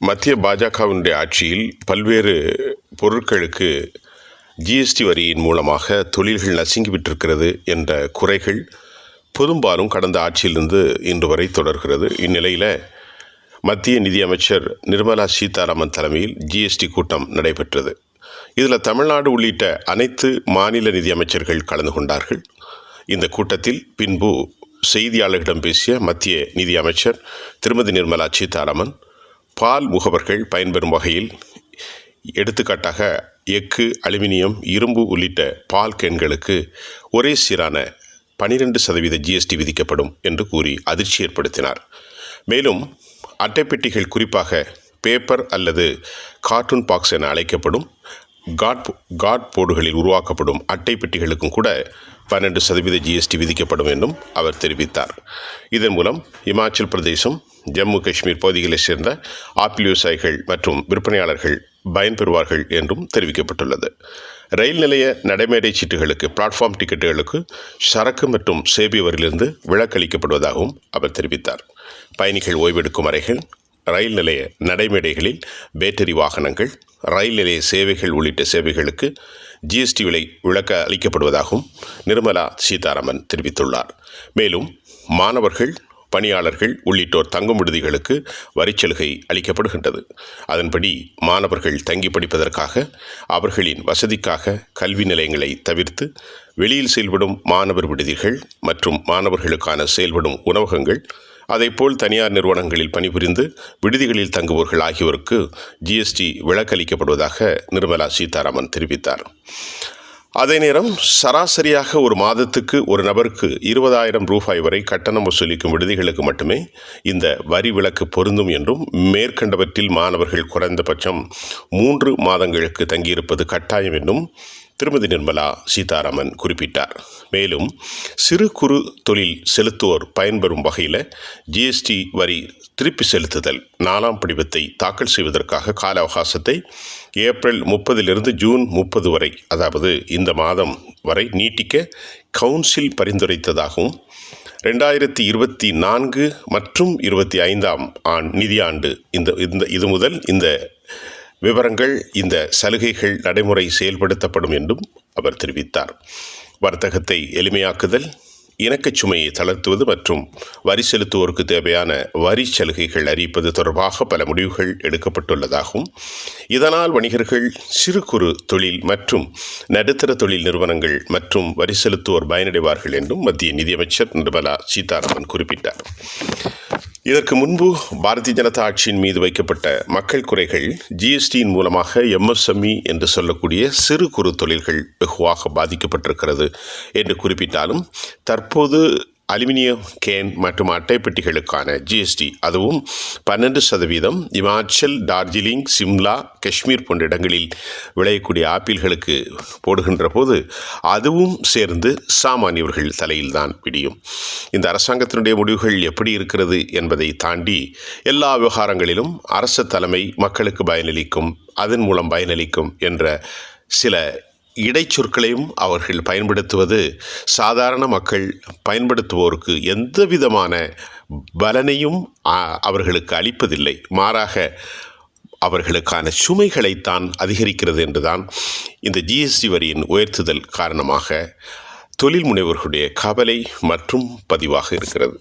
மத்திய பாஜகவினுடைய ஆட்சியில் பல்வேறு பொருட்களுக்கு ஜிஎஸ்டி வரியின் மூலமாக தொழில்கள் நசுங்கிவிட்டிருக்கிறது என்ற குறைகள் பெரும்பாலும் கடந்த ஆட்சியிலிருந்து இன்று வரை தொடர்கிறது. இந்நிலையில் மத்திய நிதியமைச்சர் நிர்மலா சீதாராமன் தலைமையில் ஜிஎஸ்டி கூட்டம் நடைபெற்றது. இதில் தமிழ்நாடு உள்ளிட்ட அனைத்து மாநில நிதியமைச்சர்கள் கலந்து கொண்டார்கள். இந்த கூட்டத்தில் பின்பு செய்தியாளர்களிடம் பேசிய மத்திய நிதியமைச்சர் திருமதி நிர்மலா சீதாராமன், பால் முகவர்கள் பயன்பெறும் வகையில் எடுத்துக்காட்டாக எஃகு, அலுமினியம், இரும்பு உள்ளிட்ட பால் கேன்களுக்கு ஒரே சீரான 12% ஜிஎஸ்டி விதிக்கப்படும் என்று கூறி அதிர்ச்சி ஏற்படுத்தினார். மேலும் அட்டைப்பெட்டிகள், குறிப்பாக பேப்பர் அல்லது கார்ட்டூன் பாக்ஸ் என அழைக்கப்படும் கார்ட் போர்டுகளில் உருவாக்கப்படும் அட்டை பெட்டிகளுக்கும் கூட 12% ஜிஎஸ்டி விதிக்கப்படும் என்றும் அவர் தெரிவித்தார். இதன் மூலம் இமாச்சல் பிரதேசம், ஜம்மு காஷ்மீர் பகுதிகளைச் சேர்ந்த ஆப்பிள் விவசாயிகள் மற்றும் விற்பனையாளர்கள் பயன்பெறுவார்கள் என்றும் தெரிவிக்கப்பட்டுள்ளது. ரயில் நிலைய நடைமேடை சீட்டுகளுக்கு, பிளாட்ஃபார்ம் டிக்கெட்டுகளுக்கு சரக்கு மற்றும் சேவை வரியிலிருந்து விலக்களிக்கப்படுவதாகவும் அவர் தெரிவித்தார். பயணிகள் ஓய்வெடுக்கும் அறைகள், ரயில் நிலைய நடைமேடைகளில் பேட்டரி வாகனங்கள், ரயில் நிலைய சேவைகள் உள்ளிட்ட சேவைகளுக்கு ஜிஎஸ்டி விலக்கு அளிக்கப்படுவதாகவும் நிர்மலா சீதாராமன் தெரிவித்துள்ளார். மேலும் மாணவர்கள், பணியாளர்கள் உள்ளிட்டோர் தங்கும் விடுதிகளுக்கு வரிச்சலுகை அளிக்கப்படுகின்றது. அதன்படி மாணவர்கள் தங்கி படிப்பதற்காக அவர்களின் வசதிக்காக கல்வி நிலையங்களை தவிர்த்து வெளியில் செயல்படும் மாணவர் விடுதிகள் மற்றும் மாணவர்களுக்கான செயல்படும் உணவகங்கள், அதேபோல் தனியார் நிறுவனங்களில் பணிபுரிந்து விடுதிகளில் தங்குவோர்கள் ஆகியோருக்கு ஜிஎஸ்டி விலக்களிக்கப்படுவதாக நிர்மலா சீதாராமன் தெரிவித்தார். அதே நேரம் சராசரியாக ஒரு மாதத்துக்கு ஒரு நபருக்கு 20,000 ரூபாய் வரை கட்டணம் வசூலிக்கும் விடுதிகளுக்கு மட்டுமே இந்த வரி விலக்கு பொருந்தும் என்றும், மேற்கண்டவற்றில் மாணவர்கள் குறைந்தபட்சம் 3 மாதங்களுக்கு தங்கியிருப்பது கட்டாயம் என்றும் திருமதி நிர்மலா சீதாராமன் குறிப்பிட்டார். மேலும் சிறு குறு தொழில் செலுத்துவோர் பயன்பெறும் வகையில் ஜிஎஸ்டி வரி திருப்பி செலுத்துதல் 4ஆம் படிவத்தை தாக்கல் செய்வதற்காக கால அவகாசத்தை ஏப்ரல் 30 ஜூன் 30 வரை, அதாவது இந்த மாதம் வரை நீட்டிக்க கவுன்சில் பரிந்துரைத்ததாகவும், 2024 மற்றும் 25ஆம் நிதியாண்டு இது முதல் இந்த விவரங்கள், இந்த சலுகைகள் நடைமுறை செயல்படுத்தப்படும் என்றும் அவர் தெரிவித்தார். வர்த்தகத்தை எளிமையாக்குதல், இணக்கச் சுமையை தளர்த்துவது மற்றும் வரி செலுத்துவோருக்கு தேவையான வரி சலுகைகள் அறிவிப்பது தொடர்பாக பல முடிவுகள் எடுக்கப்பட்டுள்ளதாகவும், இதனால் வணிகர்கள், சிறு குறு தொழில் மற்றும் நடுத்தர தொழில் நிறுவனங்கள் மற்றும் வரி செலுத்துவோர் பயனடைவார்கள் என்றும் மத்திய நிதியமைச்சர் நிர்மலா சீதாராமன் குறிப்பிட்டார். இதற்கு முன்பு பாரதிய ஜனதா ஆட்சியின் மீது வைக்கப்பட்ட மக்கள் குறைகள் ஜிஎஸ்டியின் மூலமாக எம்எஸ்எம்இ என்று சொல்லக்கூடிய சிறு குறு தொழில்கள் வெகுவாக பாதிக்கப்பட்டிருக்கிறது என்று குறிப்பிட்டாலும், தற்போது அலுமினியம் கேன் மற்றும் அட்டைப்பெட்டிகளுக்கான ஜிஎஸ்டி, அதுவும் 12% இமாச்சல், டார்ஜிலிங், சிம்லா, காஷ்மீர் போன்ற இடங்களில் விளையக்கூடிய ஆப்பிள்களுக்கு போடுகின்ற போது அதுவும் சேர்ந்து சாமானியவர்கள் தலையில்தான் பிடியும். இந்த அரசாங்கத்தினுடைய முடிவுகள் எப்படி இருக்கிறது என்பதை தாண்டி எல்லா விவகாரங்களிலும் அரசு தலைமை மக்களுக்கு பயனளிக்கும், அதன் மூலம் பயனளிக்கும் என்ற சில இடைச்சொற்களையும் அவர்கள் பயன்படுத்துவது சாதாரண மக்கள் பயன்படுத்துவோருக்கு எந்த விதமான பலனையும் அவர்களுக்கு அளிப்பதில்லை. மாறாக அவர்களுக்கான சுமைகளைத்தான் அதிகரிக்கிறது என்றுதான் இந்த ஜிஎஸ்டி வரியின் உயர்த்துதல் காரணமாக தொழில் முனைவோர்களுடைய கவலை மற்றும் பதிவாக இருக்கிறது.